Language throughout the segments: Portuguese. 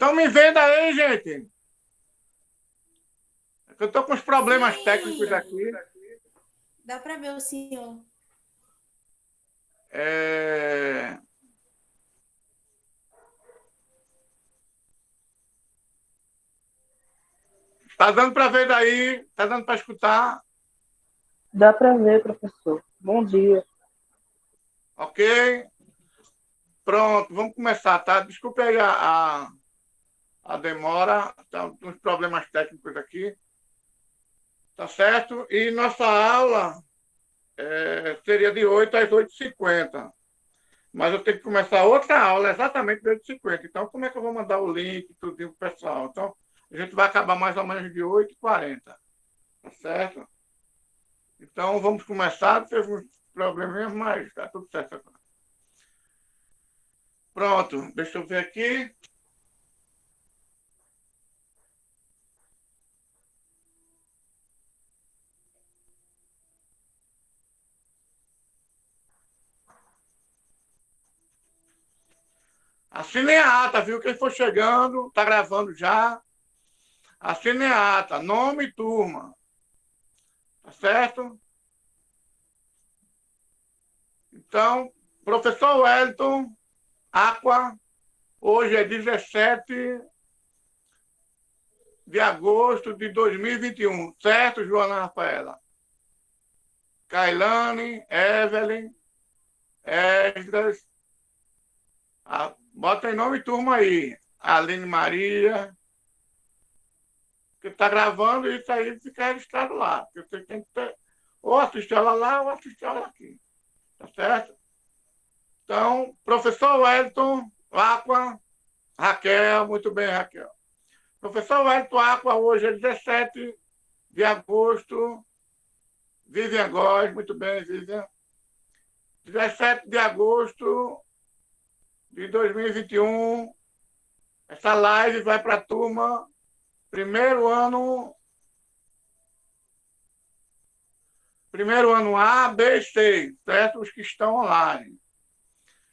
Estão me vendo aí, gente? Eu estou com os problemas técnicos Sim, aqui. dá para ver o senhor. É... Tá dando para ver daí? Tá dando para escutar? Dá para ver, professor. Bom dia. Ok? Pronto, vamos começar, tá? Desculpe aí a demora, tá uns problemas técnicos aqui, tá certo? E nossa aula seria de 8 às 8h50. Mas eu tenho que começar outra aula exatamente de 8h50. Então, como é que eu vou mandar o link, tudo para o pessoal? Então, a gente vai acabar mais ou menos de 8h40. Tá certo? Então, vamos começar. Teve uns probleminhas, mas está tudo certo agora. Pronto, deixa eu ver aqui. Assinem a ata, viu? Quem for chegando, está gravando já. Assinem a ata, nome e turma. Tá certo? Então, professor Wellington, Aqua, hoje é 17 de agosto de 2021, certo, Joana Rafaela? Kailane, Evelyn, Esdras, bota em nome e turma aí. Aline Maria, que está gravando isso aí fica registrado lá. Porque você tem que ter, ou assistir ela lá ou assistir ela aqui. Tá certo? Então, professor Wellington, Aqua, Raquel, muito bem, Raquel. Professor Wellington Aqua, hoje é 17 de agosto. Vivian Góes, muito bem, Vivian. 17 de agosto de 2021. Essa live vai para a turma primeiro ano A, B e C, certo? Os que estão online.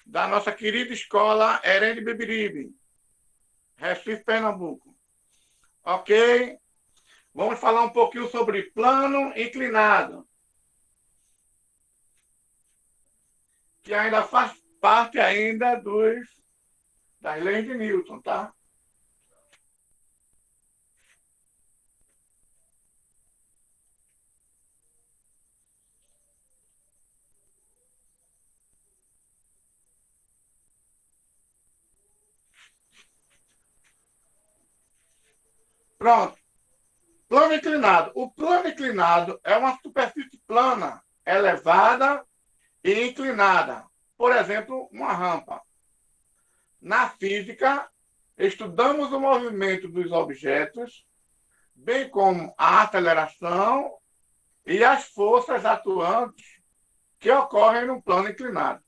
Da nossa querida escola Herende Beberibe, Recife, Pernambuco. Ok? Vamos falar um pouquinho sobre plano inclinado, que ainda faz parte ainda das leis de Newton, tá? Pronto. Plano inclinado. O plano inclinado é uma superfície plana, elevada e inclinada. Por exemplo, uma rampa. Na física, estudamos o movimento dos objetos, bem como a aceleração e as forças atuantes que ocorrem no plano inclinado.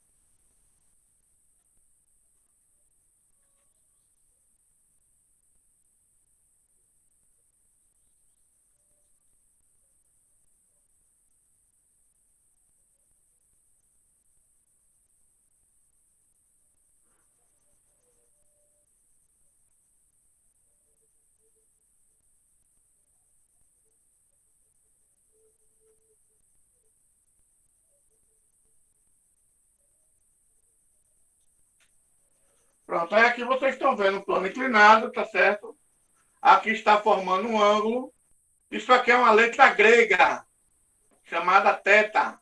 Pronto, aí aqui vocês estão vendo o plano inclinado, tá certo? Aqui está formando um ângulo. Isso aqui é uma letra grega, chamada θ.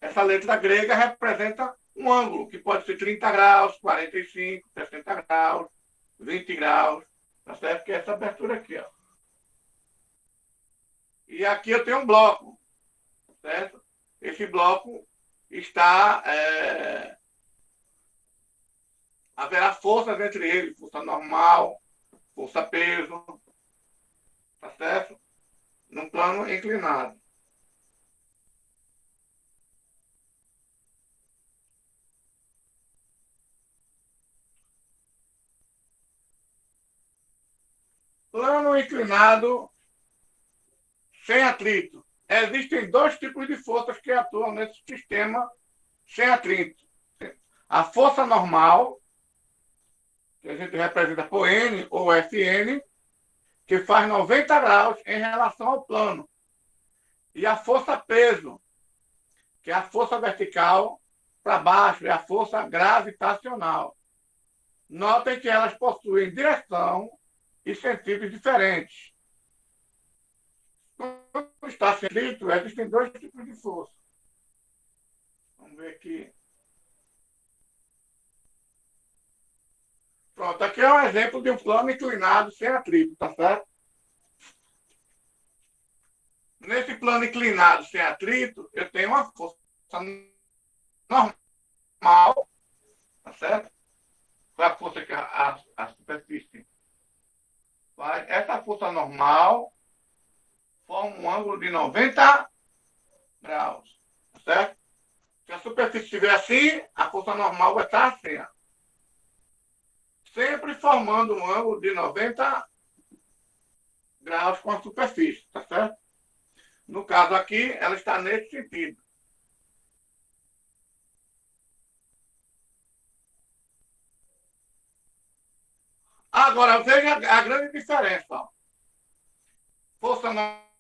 Essa letra grega representa um ângulo, que pode ser 30 graus, 45, 60 graus, 20 graus, tá certo? Que é essa abertura aqui, ó. E aqui eu tenho um bloco, certo? Esse bloco está... haverá forças entre eles, força normal, força peso, tá certo? Num plano inclinado. Plano inclinado sem atrito. Existem dois tipos de forças que atuam nesse sistema sem atrito. A força normal que a gente representa por N ou Fn, que faz 90 graus em relação ao plano. E a força-peso, que é a força vertical para baixo, é a força gravitacional. Notem que elas possuem direção e sentidos diferentes. Quando está centrífugo, existem dois tipos de força. Vamos ver aqui. Pronto, aqui é um exemplo de um plano inclinado sem atrito, tá certo? Nesse plano inclinado sem atrito, eu tenho uma força normal, tá certo? Qual é a força que a superfície faz? Essa força normal forma um ângulo de 90 graus, tá certo? Se a superfície estiver assim, a força normal vai estar assim, ó. Sempre formando um ângulo de 90 graus com a superfície, tá certo? No caso aqui, ela está nesse sentido. Agora, veja a grande diferença. Ó. Força normal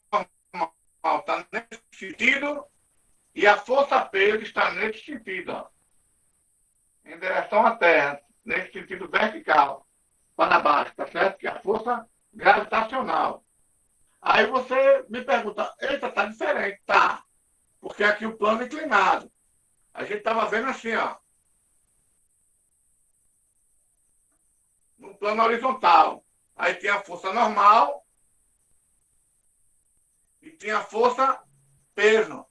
está nesse sentido e a força P está nesse sentido, ó, em direção à Terra, nesse sentido vertical, para baixo, tá certo? Que é a força gravitacional. Aí você me pergunta, eita, tá diferente. Tá, porque aqui o plano é inclinado. A gente estava vendo assim, ó, no plano horizontal. Aí tem a força normal e tem a força peso.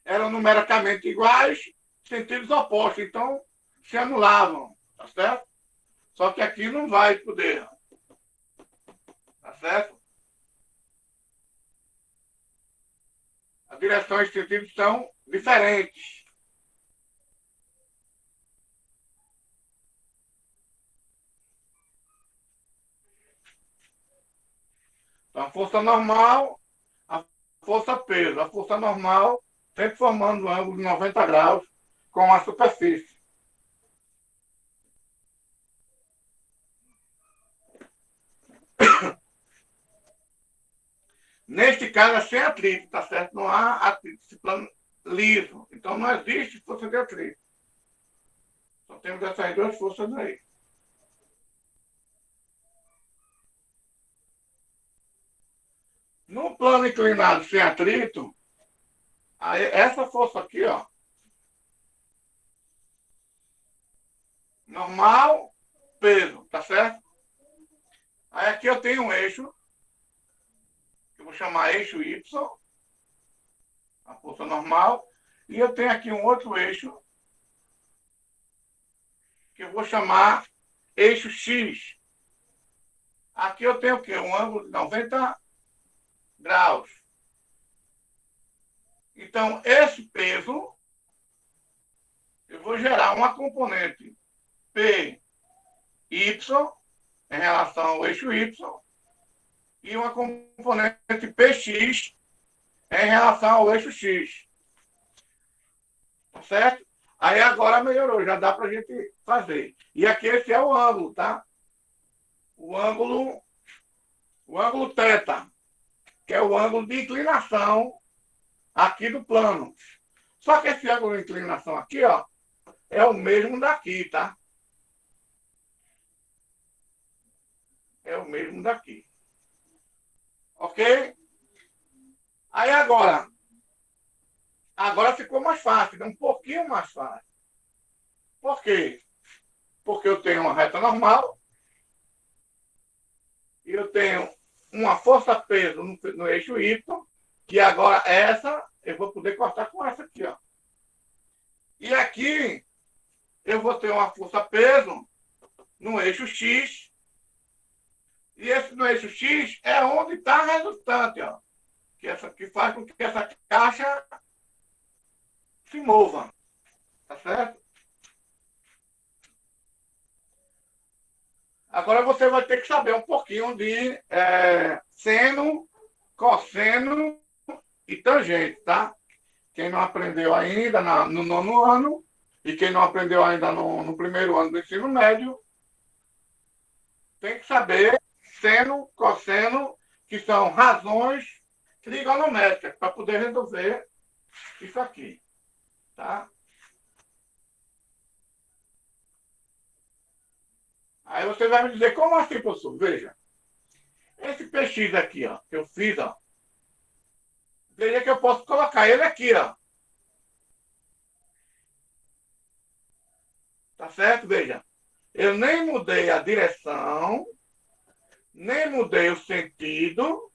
Eram numericamente iguais, sentidos opostos, então se anulavam, tá certo? Só que aqui não vai poder, tá certo? As direções e sentidos são diferentes. Então, a força normal, a força peso. A força normal sempre formando um ângulo de 90 graus com a superfície. Neste caso, é sem atrito, tá certo? Não há atrito, esse plano liso. Então, não existe força de atrito. Só temos essas duas forças aí. No plano inclinado sem atrito, aí, essa força aqui, ó, normal, peso, tá certo? Aí aqui eu tenho um eixo, que eu vou chamar eixo Y, a força normal, e eu tenho aqui um outro eixo, que eu vou chamar eixo X. Aqui eu tenho o quê? Um ângulo de 90 graus. Então, esse peso, eu vou gerar uma componente PY em relação ao eixo Y e uma componente PX em relação ao eixo X. Tá certo? Aí agora melhorou, já dá para a gente fazer. E aqui esse é o ângulo, tá? O ângulo θ, que é o ângulo de inclinação aqui do plano. Só que esse ângulo de inclinação aqui, ó, é o mesmo daqui, tá? É o mesmo daqui. Ok? Aí agora ficou mais fácil, um pouquinho mais fácil. Por quê? Porque eu tenho uma reta normal e eu tenho uma força-peso no eixo Y, que agora essa eu vou poder cortar com essa aqui, ó. E aqui eu vou ter uma força-peso no eixo X, e esse no eixo X é onde está a resultante, ó, que faz com que essa caixa se mova, tá certo? Agora você vai ter que saber um pouquinho de seno, cosseno e tangente, tá? Quem não aprendeu ainda no nono ano e quem não aprendeu ainda no primeiro ano do ensino médio, tem que saber seno, cosseno, que são razões trigonométricas, para poder resolver isso aqui. Tá? Aí você vai me dizer, como assim, professor? Veja, esse PX aqui, ó, que eu fiz, ó, veja que eu posso colocar ele aqui, ó. Tá certo? Veja, eu nem mudei a direção, nem mudei o sentido,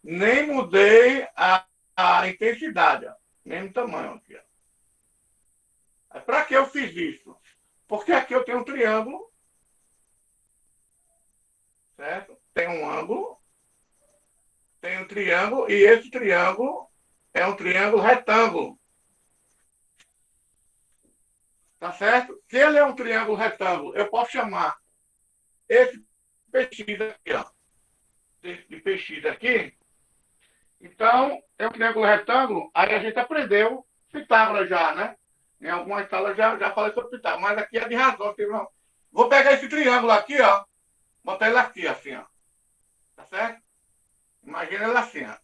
nem mudei a intensidade, ó. Mesmo tamanho aqui, ó. Para que eu fiz isso? Porque aqui eu tenho um triângulo, certo? Tem um ângulo, tem um triângulo, e esse triângulo é um triângulo retângulo. Tá certo? Se ele é um triângulo retângulo, eu posso chamar esse PX aqui, ó, de PX aqui. Então, é um triângulo retângulo, aí a gente aprendeu Pitágoras já, né? Em algumas salas já falei sobre Pitágoras, mas aqui é de razão. Vou pegar esse triângulo aqui, ó, botar ele aqui, assim, ó. Tá certo? Imagina ele assim, ó.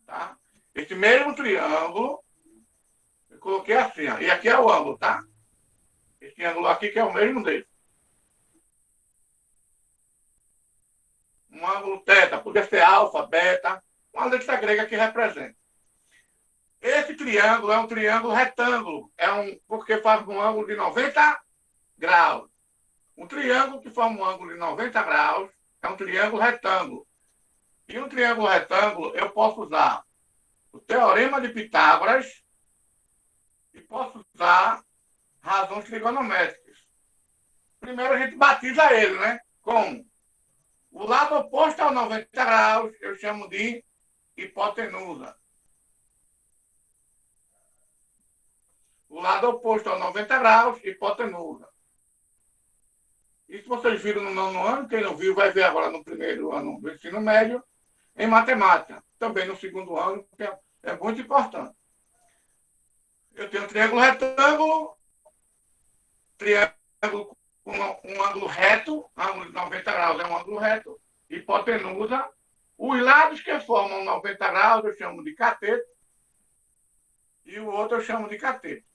Tá? Esse mesmo triângulo, eu coloquei assim, ó. E aqui é o ângulo, tá? Esse ângulo aqui que é o mesmo dele. Um ângulo teta, podia ser alfa, beta, uma letra grega que representa. Esse triângulo é um triângulo retângulo, porque faz um ângulo de 90 graus. Um triângulo que forma um ângulo de 90 graus é um triângulo retângulo. E um triângulo retângulo eu posso usar o teorema de Pitágoras e posso usar razões trigonométricas. Primeiro a gente batiza ele, né? Como? O lado oposto ao 90 graus eu chamo de hipotenusa. O lado oposto ao 90 graus, hipotenusa. Isso vocês viram no nono ano, quem não viu vai ver agora no primeiro ano do ensino médio, em matemática. Também no segundo ano, que é muito importante. Eu tenho um triângulo retângulo, triângulo com um ângulo reto, ângulo de 90 graus é um ângulo reto, hipotenusa. Os lados que formam 90 graus eu chamo de cateto, e o outro eu chamo de cateto.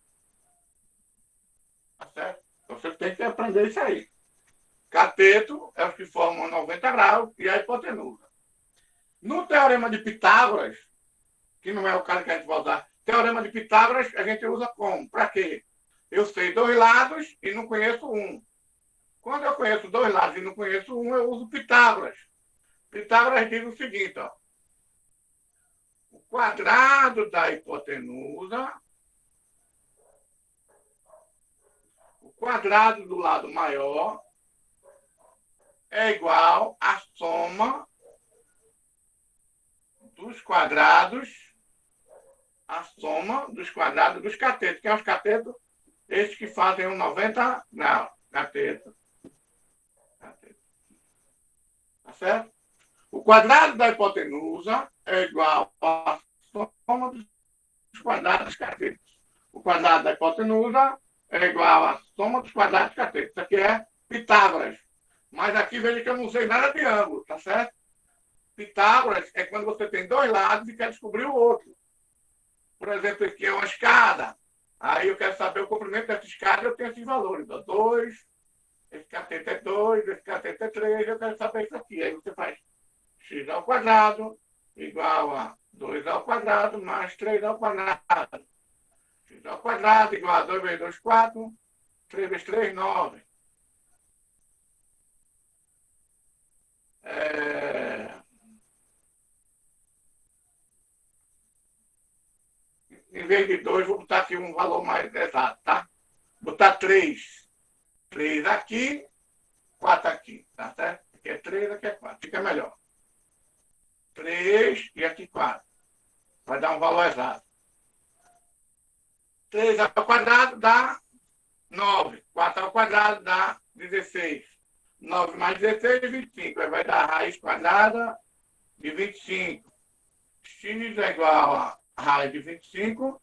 Tá certo? Então você tem que aprender isso aí. Cateto é os que formam 90 graus e a hipotenusa. No teorema de Pitágoras, que não é o caso que a gente vai usar, teorema de Pitágoras a gente usa como? Para quê? Eu sei dois lados e não conheço um. Quando eu conheço dois lados e não conheço um, eu uso Pitágoras. Pitágoras diz o seguinte, ó. O quadrado da hipotenusa, o quadrado do lado maior, é igual à soma dos quadrados, dos catetos. Que é os catetos? Esses que fazem um 90 graus. Cateto. Tá certo? O quadrado da hipotenusa é igual à soma dos quadrados dos catetos. O quadrado da hipotenusa é igual à soma dos quadrados dos catetos. Isso aqui é Pitágoras. Mas aqui veja que eu não usei nada de ângulo, tá certo? Pitágoras é quando você tem dois lados e quer descobrir o outro. Por exemplo, aqui é uma escada. Aí eu quero saber o comprimento dessa escada, eu tenho esses valores. 2, esse cateto é 2, esse cateto é 3, eu quero saber isso aqui. Aí você faz x ao quadrado igual a 2 ao quadrado mais 3 ao quadrado. X ao quadrado igual a 2 vezes 2, 4. 3 vezes 3, 9. Em vez de 2, vou botar aqui um valor mais exato, tá? Vou botar 3. 3 aqui, 4 aqui, tá certo? Aqui é 3, aqui é 4. Fica melhor. 3 e aqui 4. Vai dar um valor exato. 3 ao quadrado dá 9. 4 ao quadrado dá 16. 9 mais 16, 25. Aí vai dar a raiz quadrada de 25. X é igual a raiz de 25.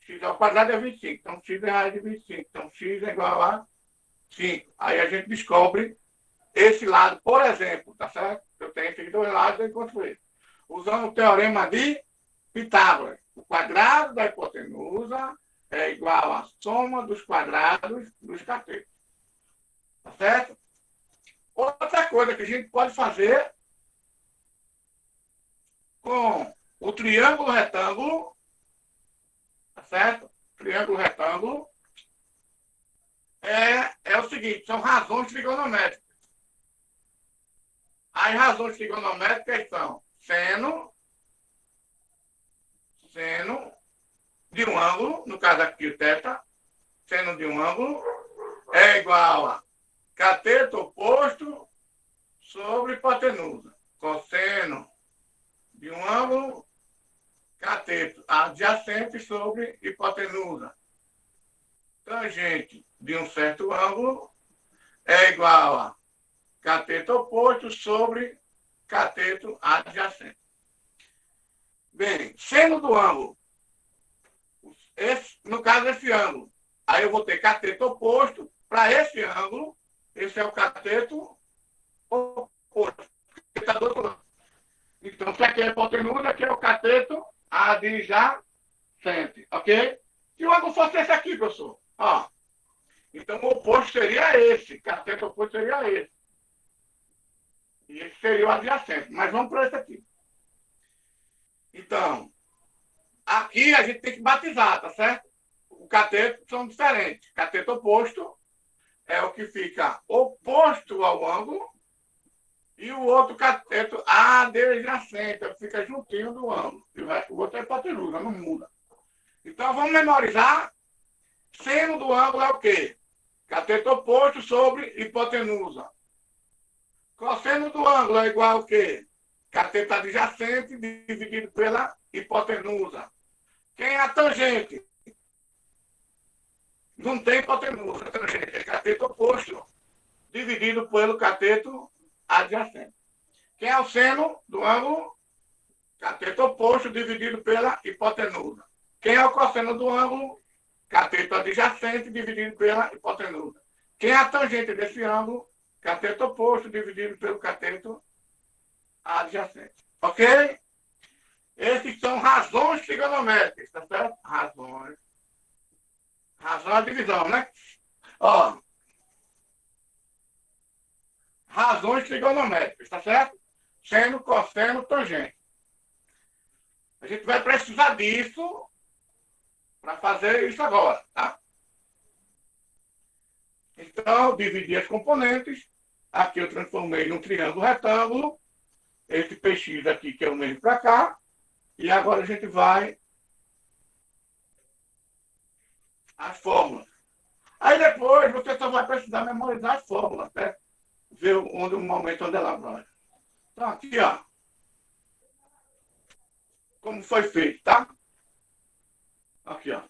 X ao quadrado é 25. Então, x é raiz de 25. Então, x é igual a 5. Aí a gente descobre esse lado, por exemplo, tá certo? Eu tenho esses dois lados, eu encontro ele. Usando o teorema de Pitágoras. O quadrado da hipotenusa é igual à soma dos quadrados dos catetos. Tá certo? Outra coisa que a gente pode fazer com o triângulo retângulo, tá certo? Triângulo retângulo é o seguinte, são razões trigonométricas. As razões trigonométricas são seno de um ângulo, no caso aqui o θ, seno de um ângulo é igual a cateto oposto sobre hipotenusa. Cosseno de um ângulo, cateto adjacente sobre hipotenusa. Tangente de um certo ângulo é igual a cateto oposto sobre cateto adjacente. Bem, seno do ângulo. No caso, esse ângulo. Aí eu vou ter cateto oposto para esse ângulo. Esse é o cateto oposto. Está do outro lado. Então, se aqui é a hipotenusa, aqui é o cateto adjacente. Ok? Se o ângulo fosse esse aqui, professor. Ó. Então, o oposto seria esse. Cateto oposto seria esse. E esse seria o adjacente. Mas vamos para esse aqui. Então, aqui a gente tem que batizar, tá certo? O cateto são diferentes. Cateto oposto é o que fica oposto ao ângulo e o outro cateto adjacente, é o que fica juntinho do ângulo. E o outro é hipotenusa, não muda. Então, vamos memorizar. Seno do ângulo é o quê? Cateto oposto sobre hipotenusa. Cosseno do ângulo é igual ao quê? Cateto adjacente dividido pela hipotenusa. Quem é a tangente? Não tem hipotenusa. A tangente é cateto oposto dividido pelo cateto adjacente. Quem é o seno do ângulo? Cateto oposto dividido pela hipotenusa. Quem é o cosseno do ângulo? Cateto adjacente dividido pela hipotenusa. Quem é a tangente desse ângulo? Cateto oposto dividido pelo cateto adjacente. Ok? Esses são razões trigonométricas, tá certo? Razões. Razão é a divisão, né? Ó. Razões trigonométricas, tá certo? Seno, cosseno, tangente. A gente vai precisar disso para fazer isso agora, tá? Então, eu dividi as componentes. Aqui eu transformei num triângulo retângulo. Esse PX aqui, que é o mesmo para cá. E agora a gente vai as fórmulas. Aí depois você só vai precisar memorizar as fórmulas, né? Ver o momento onde ela vai. Então, aqui, ó. Como foi feito, tá? Aqui, ó.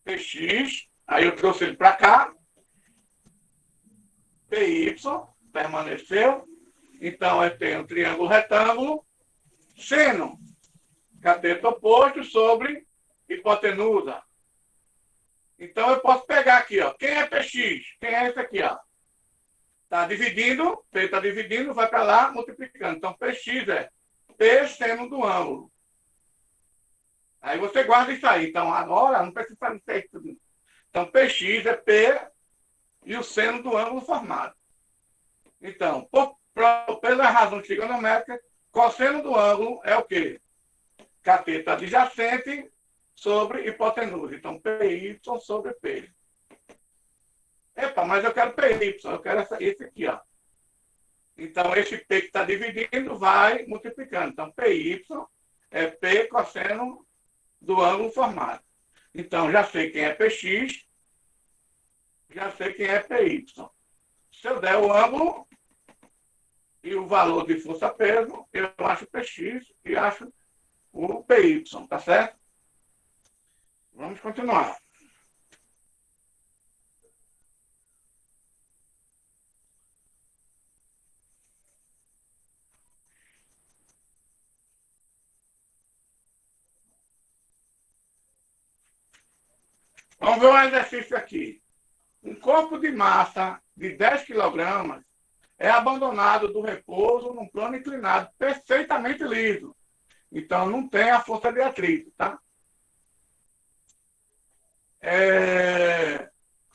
PX. Aí eu trouxe ele para cá. PY permaneceu. Então, eu tenho um triângulo retângulo. Seno. Cateto oposto sobre hipotenusa. Então, eu posso pegar aqui, ó. Quem é PX? Quem é esse aqui, ó? Está dividindo, P está dividindo, vai para lá, multiplicando. Então, PX é P seno do ângulo. Aí você guarda isso aí. Então, agora, não precisa fazer isso tudo. Então, PX é P e o seno do ângulo formado. Então, pela razão trigonométrica, cosseno do ângulo é o quê? Cateto adjacente sobre hipotenusa. Então, PY sobre P. Epa, mas eu quero PY, eu quero esse aqui, ó. Então, esse P que está dividindo vai multiplicando. Então, PY é P cosseno do ângulo formado. Então, já sei quem é PX, já sei quem é PY. Se eu der o ângulo e o valor de força-peso, eu acho PX e acho o PY, tá certo? Vamos continuar. Vamos ver um exercício aqui. Um corpo de massa de 10 kg é abandonado do repouso num plano inclinado perfeitamente liso. Então, não tem a força de atrito, tá?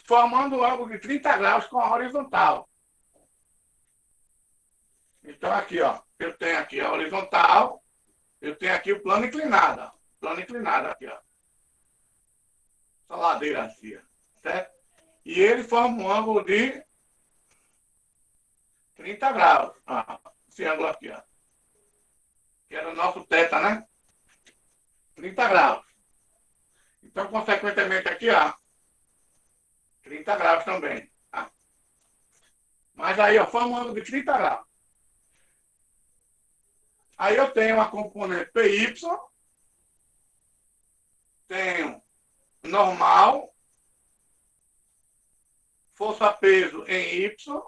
Formando um ângulo de 30 graus com a horizontal. Então, aqui, ó, eu tenho aqui a horizontal, eu tenho aqui o plano inclinado, ó. Plano inclinado aqui, ó. Essa ladeira assim, ó, certo? E ele forma um ângulo de 30 graus. Ó, esse ângulo aqui, ó. Que era o nosso θ, né? 30 graus. Então, consequentemente, aqui, ó, 30 graus também. Tá? Mas aí, ó, forma um ângulo de 30 graus. Aí eu tenho a componente PY, tenho normal, força-peso em Y,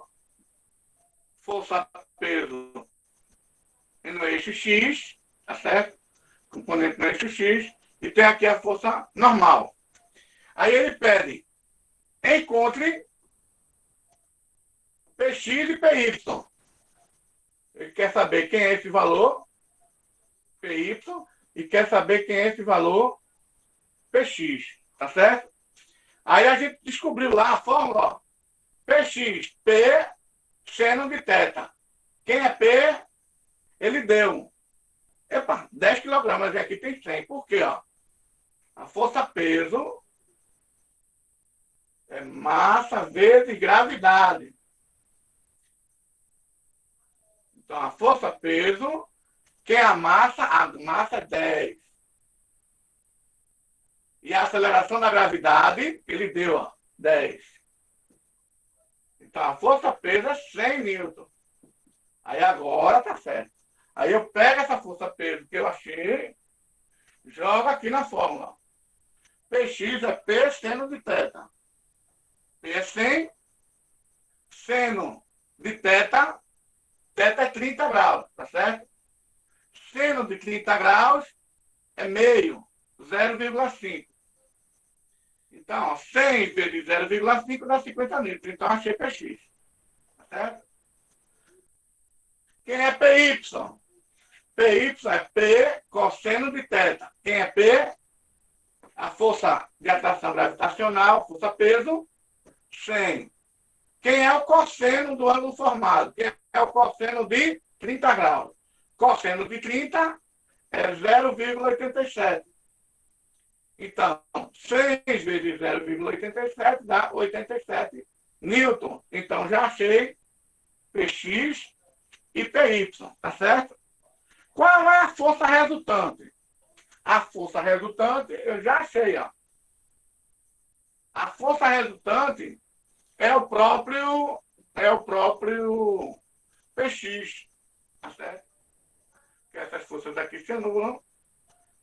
força-peso no eixo X, tá certo? Componente no eixo X, e tem aqui a força normal. Aí ele pede, encontre Px e Py. Ele quer saber quem é esse valor, Py, e quer saber quem é esse valor, Px, tá certo? Aí a gente descobriu lá a fórmula, ó, Px, P, seno de θ. Quem é P, ele deu, 10 kg, e aqui tem 100. Por quê? Ó? A força-peso é massa vezes gravidade. Então, a força-peso, que é a massa é 10. E a aceleração da gravidade, ele deu, ó, 10. Então, a força-peso é 100 newton. Aí agora tá certo. Aí eu pego essa força-peso que eu achei, jogo aqui na fórmula. Px é P seno de θ. P é 100, seno de θ, θ é 30 graus, tá certo? Seno de 30 graus é meio, 0,5. Então, ó, 100 vezes 0,5 dá 50 newton. Então, achei Px. Tá certo? Quem é Py? Py é P cosseno de θ. Quem é P? A força de atração gravitacional, força-peso, 100. Quem é o cosseno do ângulo formado? Quem é o cosseno de 30 graus? Cosseno de 30 é 0,87. Então, 6 vezes 0,87 dá 87 newton. Então, já achei Px e Py, tá certo? Qual é a força resultante? A força resultante, eu já achei, ó. A força resultante é o próprio Px, tá certo? Que essas forças aqui se anulam.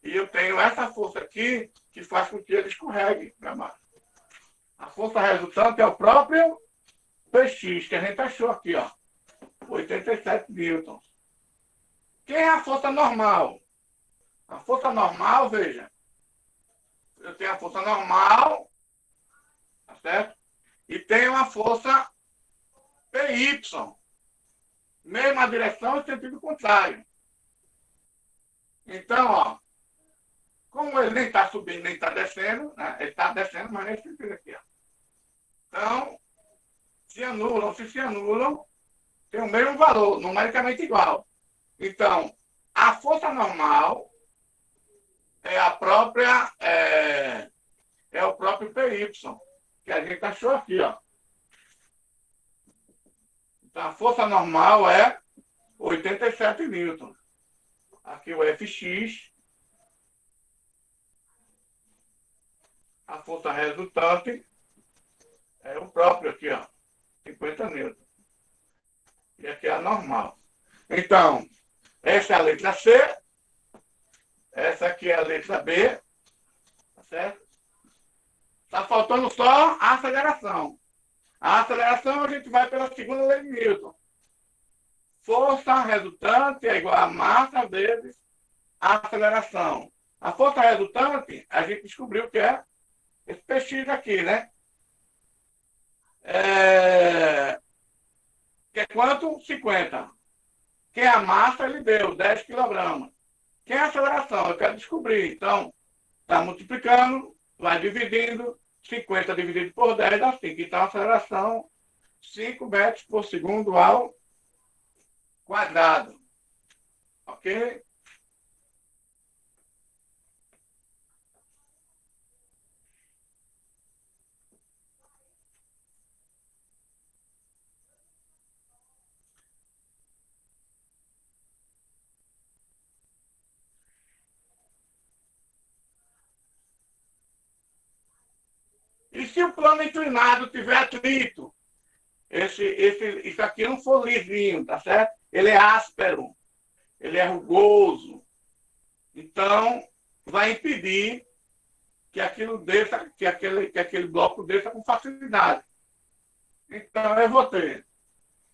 E eu tenho essa força aqui que faz com que ele escorregue para baixo. A força resultante é o próprio Px, que a gente achou aqui, ó. 87 newtons. Quem é a força normal? A força normal, veja. Eu tenho a força normal, tá certo? E tenho a força Py. Mesma direção e sentido contrário. Então, ó, como ele nem está subindo nem está descendo, né? Ele está descendo, mas nesse sentido aqui, ó. Então, se anulam, tem o mesmo valor, numericamente igual. Então, a força normal é a própria, é o próprio Py, que a gente achou aqui, ó. Então, a força normal é 87 newtons. Aqui o Fx. A força resultante é o próprio aqui, ó. 50 newtons. E aqui é a normal. Então, essa é a letra C. Essa aqui é a letra B. Tá certo? Está faltando só a aceleração. A aceleração a gente vai pela segunda lei de Newton. Força resultante é igual a massa vezes a aceleração. A força resultante, a gente descobriu que é esse PX aqui, né? Que é quanto? 50. Que é a massa, ele deu 10 quilogramas. Que é a aceleração? Eu quero descobrir. Então, está multiplicando, vai dividindo, 50 dividido por 10 dá 5. Então, a aceleração, 5 metros por segundo ao quadrado. Ok? E se o plano inclinado tiver atrito? Isso aqui não for lisinho, tá certo? Ele é áspero, ele é rugoso. Então, vai impedir que aquilo desça, que aquele bloco desça com facilidade. Então, eu vou ter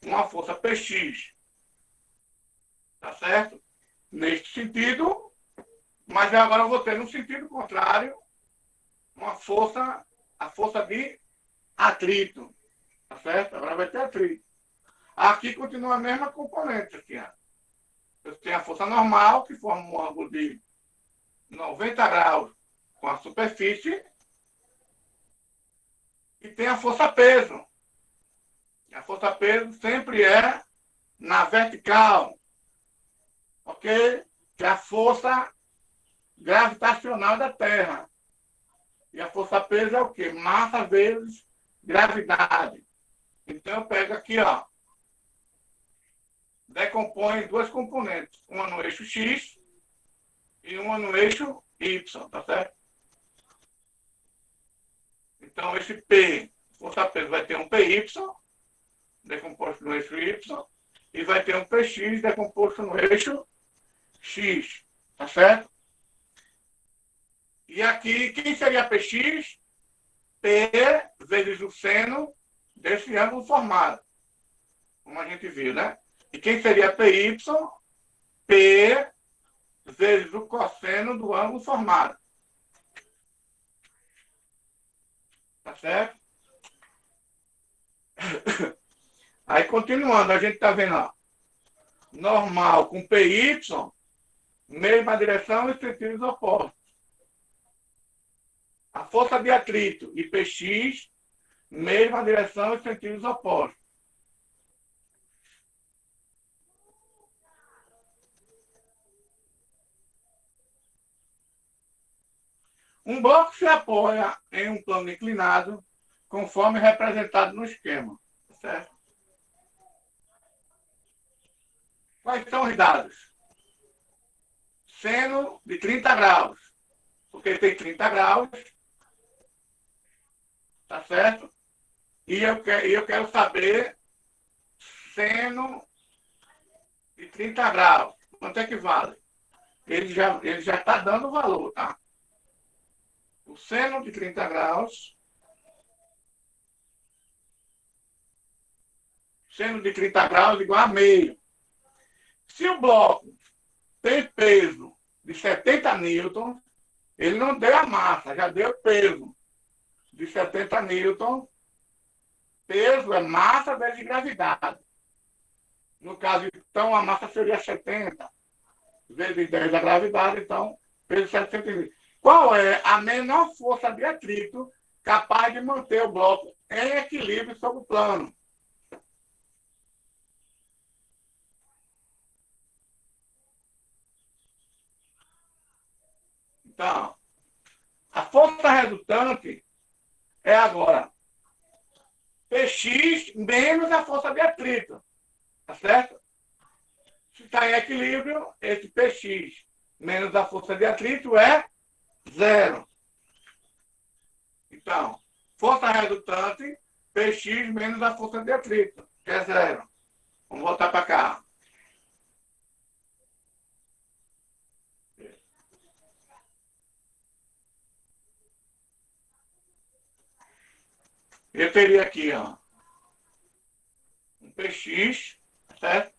uma força PX, tá certo? Neste sentido, mas agora eu vou ter no sentido contrário uma força, a força de atrito, tá certo? Agora vai ter atrito. Aqui continua a mesma componente aqui, ó. Eu tenho a força normal, que forma um ângulo de 90 graus com a superfície, e tem a força peso. A força peso sempre é na vertical, ok? Que é a força gravitacional da Terra. E a força peso é o quê? Massa vezes gravidade. Então eu pego aqui, ó, decompõe em duas componentes, uma no eixo X e uma no eixo Y, tá certo? Então esse P, força peso, vai ter um PY, decomposto no eixo Y, e vai ter um PX decomposto no eixo X, tá certo? E aqui, quem seria PX? P vezes o seno desse ângulo formado, como a gente viu, né? E quem seria PY? P vezes o cosseno do ângulo formado. Tá certo? Aí, continuando, a gente está vendo, ó, normal com PY, mesma direção e sentidos opostos. A força de atrito e PX, mesma direção e sentidos opostos. Um bloco se apoia em um plano inclinado, conforme representado no esquema. Certo? Quais são os dados? Seno de 30 graus, porque tem 30 graus, tá certo? E eu quero saber seno de 30 graus. Quanto é que vale? Ele já está dando o valor, tá? O seno de 30 graus, seno de 30 graus igual a meio. Se o bloco tem peso de 70 newtons, ele não deu a massa, já deu peso de 70 newtons. Peso é massa vezes gravidade. No caso, então, a massa seria 70 vezes 10 da gravidade, então, peso 70. Qual é a menor força de atrito capaz de manter o bloco em equilíbrio sobre o plano? Então, a força resultante é agora Px menos a força de atrito. Tá certo? Se está em equilíbrio, esse Px menos a força de atrito é zero. Então, força resultante, Px menos a força de atrito, que é zero. Vamos voltar para cá. Eu teria aqui, ó, um Px, certo?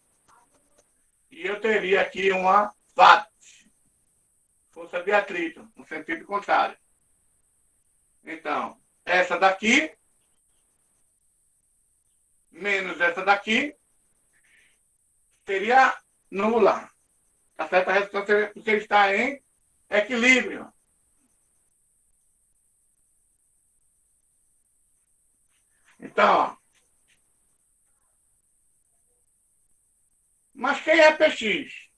E eu teria aqui uma Watt, força de atrito, no sentido contrário. Então, essa daqui menos essa daqui seria nula. Tá certo? A resposta porque está em equilíbrio. Então, ó, mas quem é PX?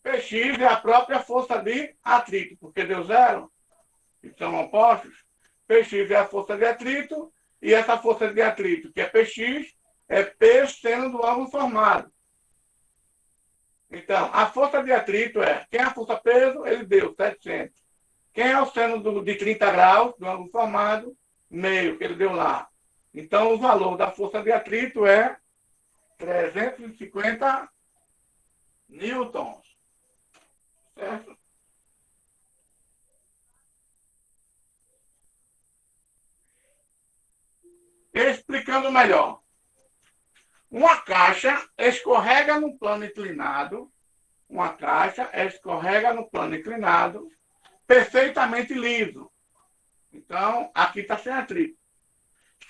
PX é a própria força de atrito, porque deu zero, que são opostos. PX é a força de atrito, e essa força de atrito, que é PX, é P seno do ângulo formado. Então, a força de atrito é, quem é a força peso, ele deu 700. Quem é o seno de 30 graus do ângulo formado? Meio, que ele deu lá. Então, o valor da força de atrito é 350 newtons. Certo? Explicando melhor. Uma caixa escorrega no plano inclinado. Uma caixa escorrega no plano inclinado, perfeitamente liso. Então, aqui está sem atrito.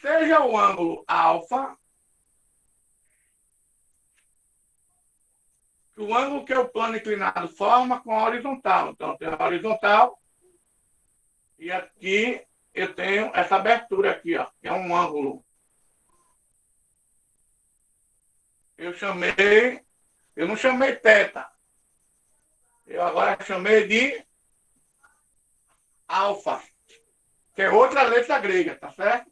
Seja o ângulo alfa, o ângulo que o plano inclinado forma com a horizontal. Então, tem a horizontal e aqui eu tenho essa abertura aqui, ó, que é um ângulo. Eu não chamei teta. Eu agora chamei de alfa, que é outra letra grega, tá certo?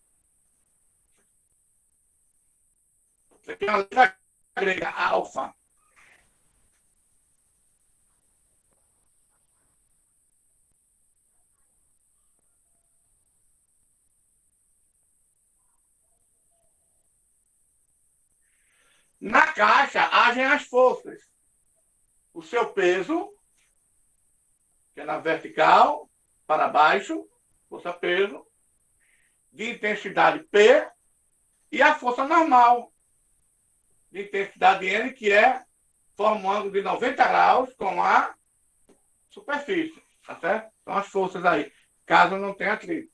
Isso aqui é uma letra grega, alfa. Na caixa agem as forças. O seu peso, que é na vertical, para baixo, força-peso, de intensidade P, e a força normal, de intensidade N, que é forma um ângulo de 90 graus com a superfície. Tá certo? São as forças aí, caso não tenha atrito.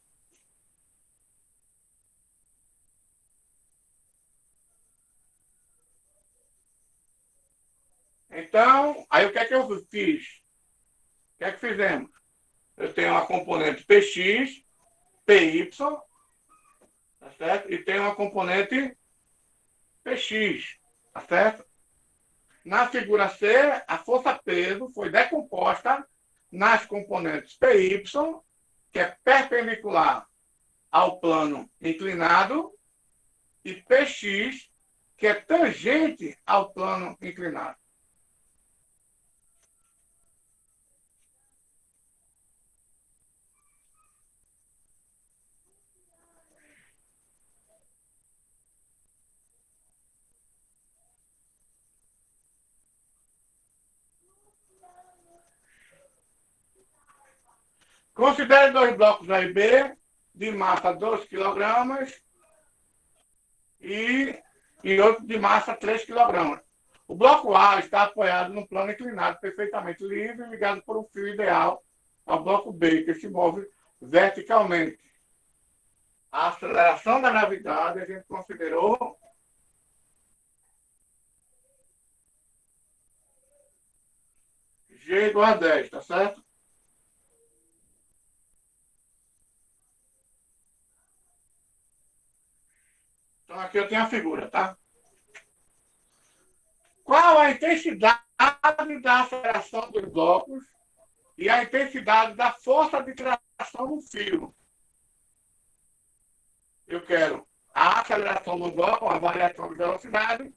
Então, aí o que é que eu fiz? O que é que fizemos? Eu tenho uma componente PX, PY, tá certo? E tenho uma componente PX, tá certo? Na figura C, a força-peso foi decomposta nas componentes PY, que é perpendicular ao plano inclinado, e PX, que é tangente ao plano inclinado. Considere dois blocos A e B, de massa 2 kg e outro de massa 3 kg. O bloco A está apoiado no plano inclinado, perfeitamente livre, ligado por um fio ideal ao bloco B, que se move verticalmente. A aceleração da gravidade a gente considerou G igual a 10, tá certo? Então aqui eu tenho a figura, tá? Qual a intensidade da aceleração dos blocos e a intensidade da força de tração no fio? Eu quero a aceleração do bloco, a variação de velocidade.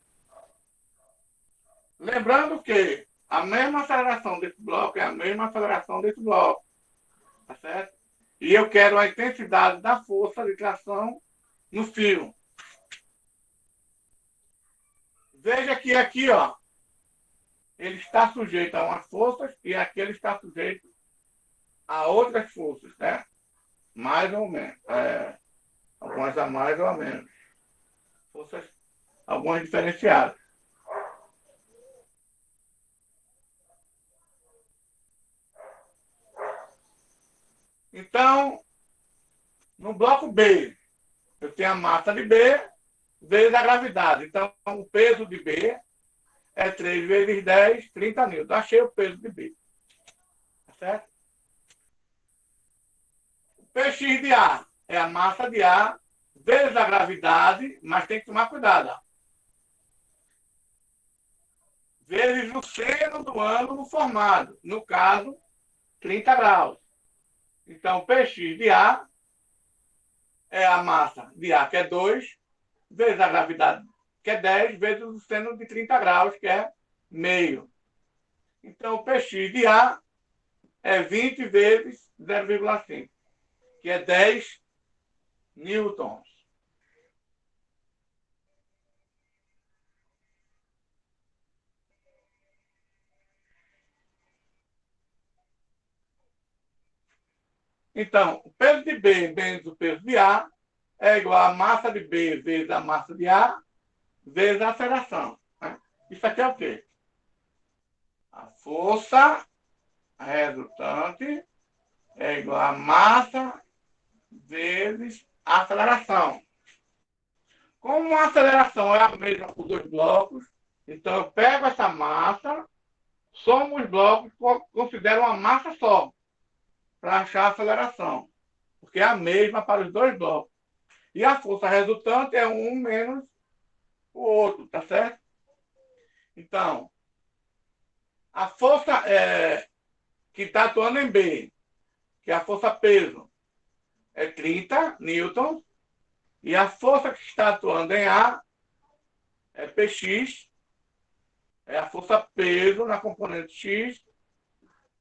Lembrando que a mesma aceleração desse bloco é a mesma aceleração desse bloco. Tá certo? E eu quero a intensidade da força de tração no fio. Veja que aqui, ó, ele está sujeito a umas forças e aqui ele está sujeito a outras forças, né? Mais ou menos. Algumas a mais ou a menos. Forças, algumas diferenciadas. Então, No bloco B, eu tenho a massa de B vezes a gravidade. Então, o peso de B é 3 vezes 10, 30 newtons. Achei o peso de B. Tá certo? O Px de A é a massa de A vezes a gravidade, mas tem que tomar cuidado. Ó. Vezes o seno do ângulo formado. No caso, 30 graus. Então, o Px de A é a massa de A, que é 2, vezes a gravidade, que é 10, vezes o seno de 30 graus, que é meio. Então, o Px de A é 20 vezes 0,5, que é 10 newtons. Então, o peso de B vezes o peso de A é igual a massa de B vezes a massa de A vezes a aceleração. Né? Isso aqui é o quê? A força resultante é igual a massa vezes a aceleração. Como a aceleração é a mesma por dois blocos, então eu pego essa massa, somo os blocos, considero uma massa só, para achar a aceleração, porque é a mesma para os dois blocos. E a força resultante é um menos o outro, tá certo? Então, a força que está atuando em B, que é a força peso, é 30 newtons, e a força que está atuando em A é Px, é a força peso na componente X,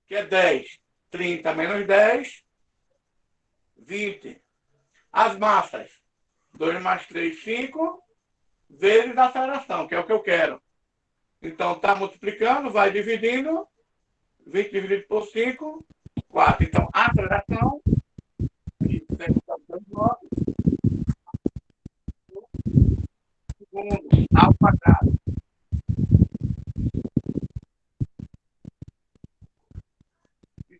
que é 10. 30 menos 10, 20. As massas, 2 mais 3, 5, vezes a aceleração, que é o que eu quero. Então, está multiplicando, vai dividindo, 20 dividido por 5, 4. Então, a aceleração, segundo ao quadrado.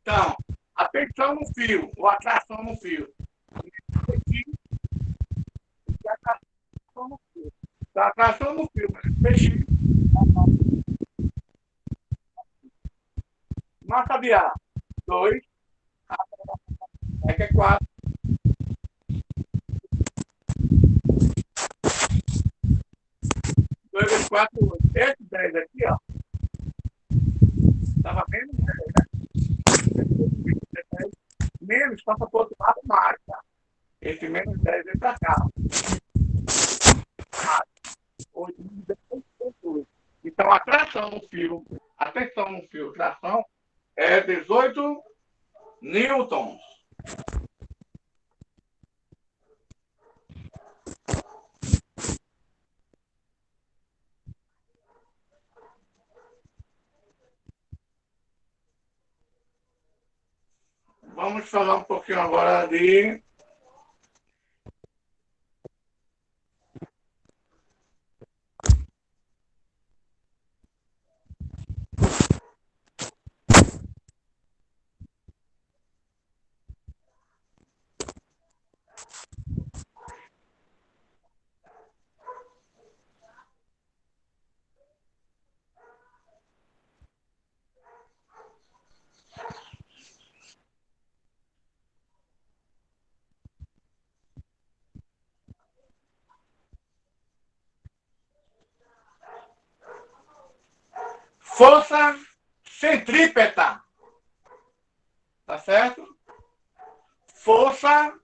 Então, a tensão no fio, ou a tração no fio. A tração no fio. A tração no fio, PX. Massa de A, 2. É que é 4. 2 vezes 4, 8. Esse 10 aqui, ó. Estava menos 10, né? Menos, passa para o outro lado, mais, tá? Esse menos 10 vem para cá. 8, 10, então, a tração no fio, a tensão no fio, tração, é 18 newtons. Vamos falar um pouquinho agora de força centrípeta. Tá certo? Força.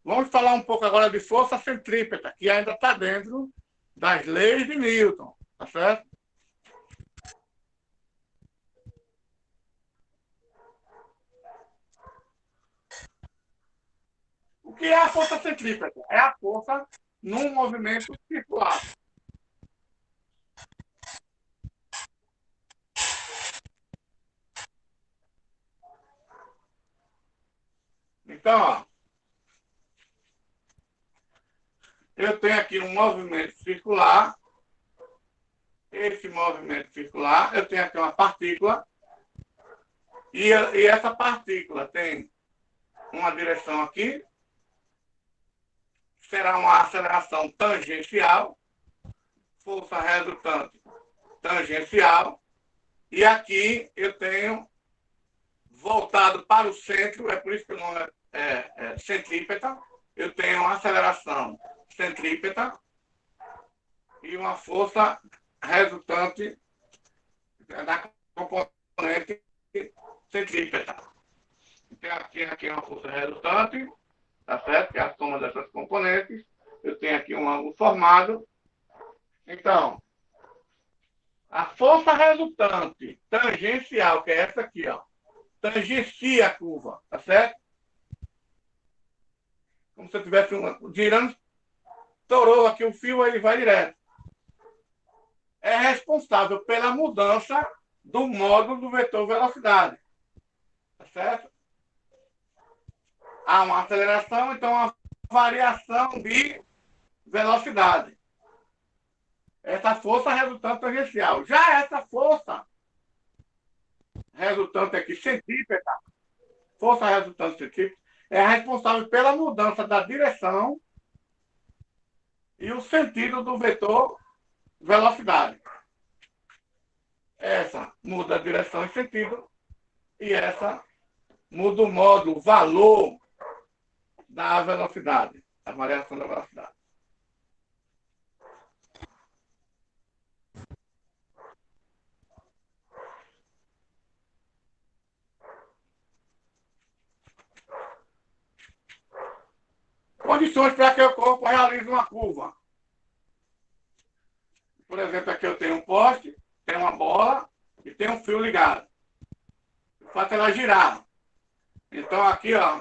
Vamos falar um pouco agora de força centrípeta, que ainda está dentro das leis de Newton. Tá certo? O que é a força centrípeta? É a força num movimento circular. Então, ó, eu tenho aqui um movimento circular. Esse movimento circular, eu tenho aqui uma partícula. E essa partícula tem uma direção aqui será uma aceleração tangencial, força resultante tangencial, e aqui eu tenho voltado para o centro, é por isso que o nome é centrípeta, eu tenho uma aceleração centrípeta e uma força resultante da componente centrípeta. Então, aqui uma força resultante, tá certo? Que é a soma dessas componentes. Eu tenho aqui um ângulo formado. Então, a força resultante tangencial, que é essa aqui, ó, tangencia a curva, tá certo? Como se eu estivesse girando, estourou aqui o fio, ele vai direto. É responsável pela mudança do módulo do vetor velocidade, tá certo? Há uma aceleração, então uma variação de velocidade. Essa força resultante tangencial. Já essa força resultante aqui centrípeta, força resultante centrípeta, é responsável pela mudança da direção e o sentido do vetor velocidade. Essa muda a direção e sentido, e essa muda o módulo, o valor da velocidade, a variação da velocidade. Condições para que o corpo realize uma curva. Por exemplo, aqui eu tenho um poste, tenho uma bola e tenho um fio ligado. Eu faço ela girar. Então, aqui, ó,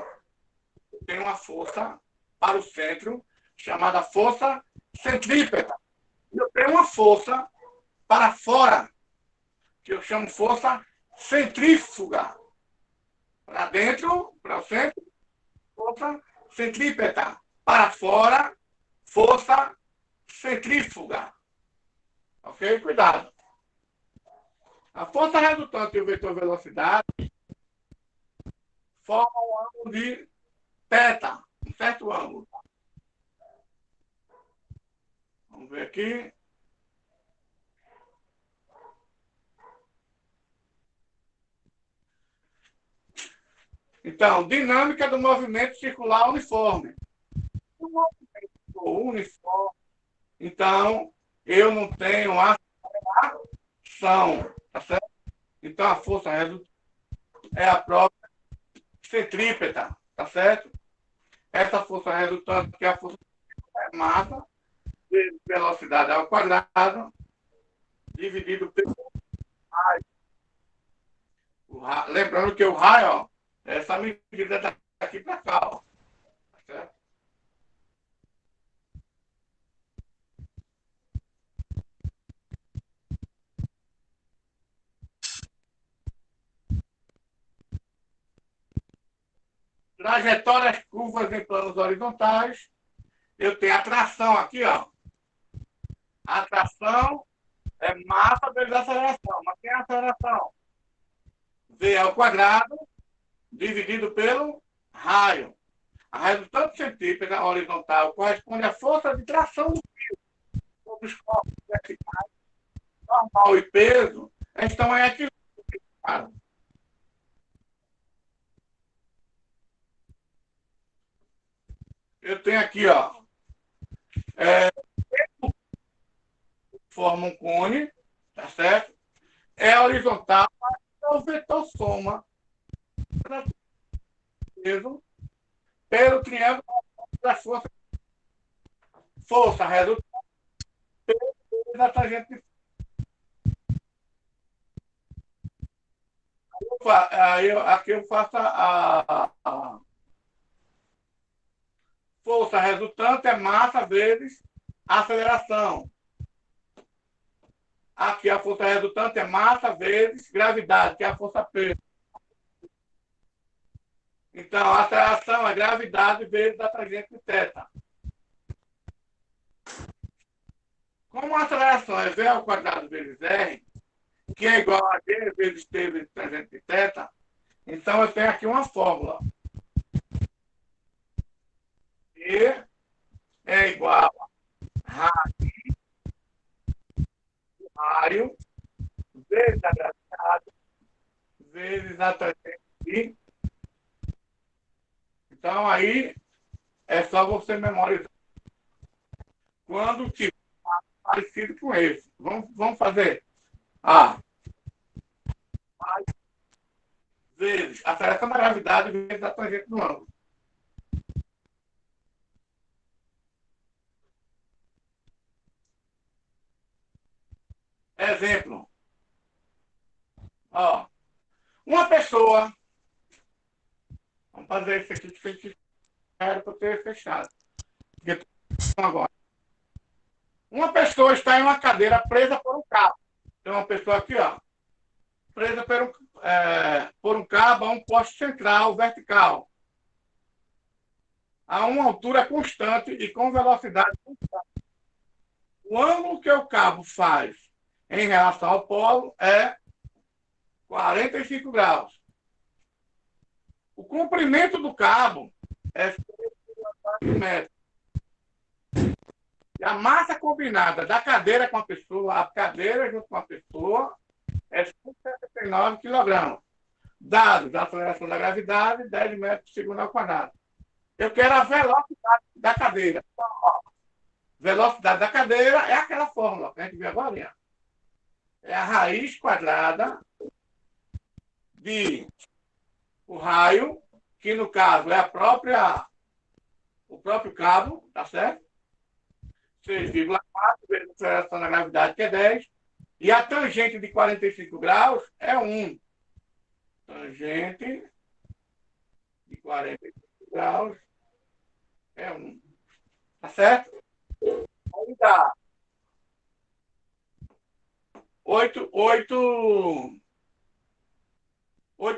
tem uma força para o centro, chamada força centrípeta. E eu tenho uma força para fora, que eu chamo força centrífuga. Para dentro, para o centro, força centrípeta. Para fora, força centrífuga. Ok? Cuidado. A força resultante e o vetor velocidade formam um ângulo de θ, um certo ângulo. Vamos ver aqui. Então, dinâmica do movimento circular uniforme. O movimento uniforme, então, eu não tenho aceleração, tá certo? Então, a força resultante é a própria centrípeta, tá certo? Essa força resultante, que é a força é massa, vezes velocidade ao quadrado, dividido pelo raio. Lembrando que o raio, ó, é essa medida daqui para cá, ó. Tá certo? Trajetórias curvas em planos horizontais. Eu tenho a tração aqui, ó. A tração é massa vezes aceleração. Mas tem a aceleração? V ao quadrado dividido pelo raio. A resultante centrípeta horizontal corresponde à força de tração do fio sobre os corpos verticais, normal e peso, estão em equilíbrio. Eu tenho aqui, ó, forma um cone, tá certo? É horizontal, é o vetor soma peso pelo triângulo da força resultante da tangente. Aqui eu faço a força resultante é massa vezes aceleração. Aqui a força resultante é massa vezes gravidade, que é a força P. Então, a aceleração é gravidade vezes a tangente de θ. Como a aceleração é V ao quadrado vezes R, que é igual a G vezes T vezes tangente de θ, então eu tenho aqui uma fórmula. E é igual a raio vezes a gravidade vezes a tangente de. Então, aí é só você memorizar quando tiver parecido com esse. Vamos fazer A vezes a aceleração da gravidade vezes a tangente do ângulo. Exemplo. Ó, uma pessoa. Vamos fazer isso aqui que era para ter fechado. Porque agora. Uma pessoa está em uma cadeira presa por um cabo. Tem uma pessoa aqui, ó, presa por um cabo a um poste central vertical, a uma altura constante e com velocidade constante. O ângulo que o cabo faz em relação ao polo é 45 graus. O comprimento do cabo é 6,4 metros. E a massa combinada da cadeira com a pessoa, a cadeira junto com a pessoa, é 179 kg. Dados da aceleração da gravidade, 10 metros por segundo ao quadrado. Eu quero a velocidade da cadeira. Então, ó, velocidade da cadeira é aquela fórmula que a gente viu agora. É a raiz quadrada de o raio, que no caso é o próprio cabo, tá certo? 6,4 vezes a aceleração da gravidade, que é 10. E a tangente de 45 graus é 1. Tangente de 45 graus é 1. Tá certo? Aí dá 8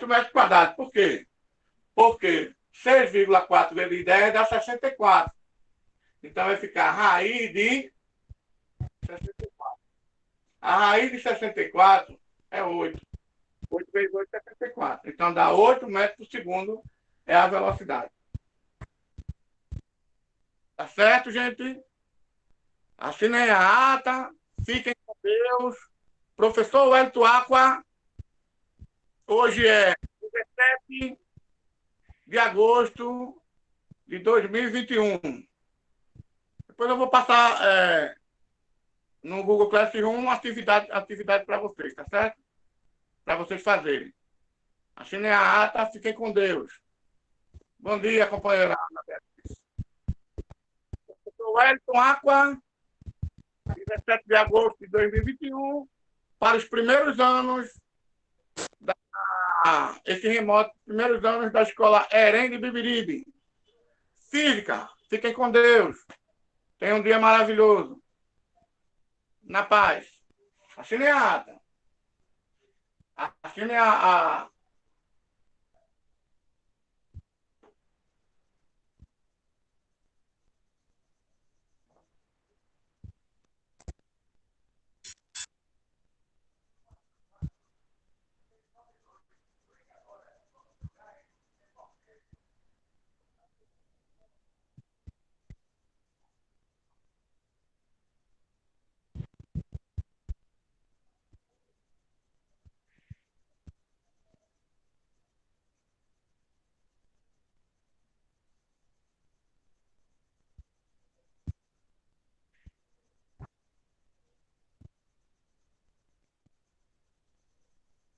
metros quadrados. Por quê? Porque 6,4 vezes 10 dá 64. Então vai ficar a raiz de 64. A raiz de 64 é 8. 8 vezes 8 é 64. Então dá 8 metros por segundo é a velocidade. Tá certo, gente? Assinem a ata. Fiquem com Deus. Professor Wellington Aqua, hoje é 17 de agosto de 2021. Depois eu vou passar no Google Classroom uma atividade para vocês, tá certo? Para vocês fazerem. Assinem a ata, fiquem com Deus. Bom dia, companheira. Professor Wellington Aqua, 17 de agosto de 2021, para os primeiros anos esse remoto, primeiros anos da escola Erém de Bibiribe. Física, fiquem com Deus. Tenham um dia maravilhoso. Na paz. Assinem a ata. Assinem a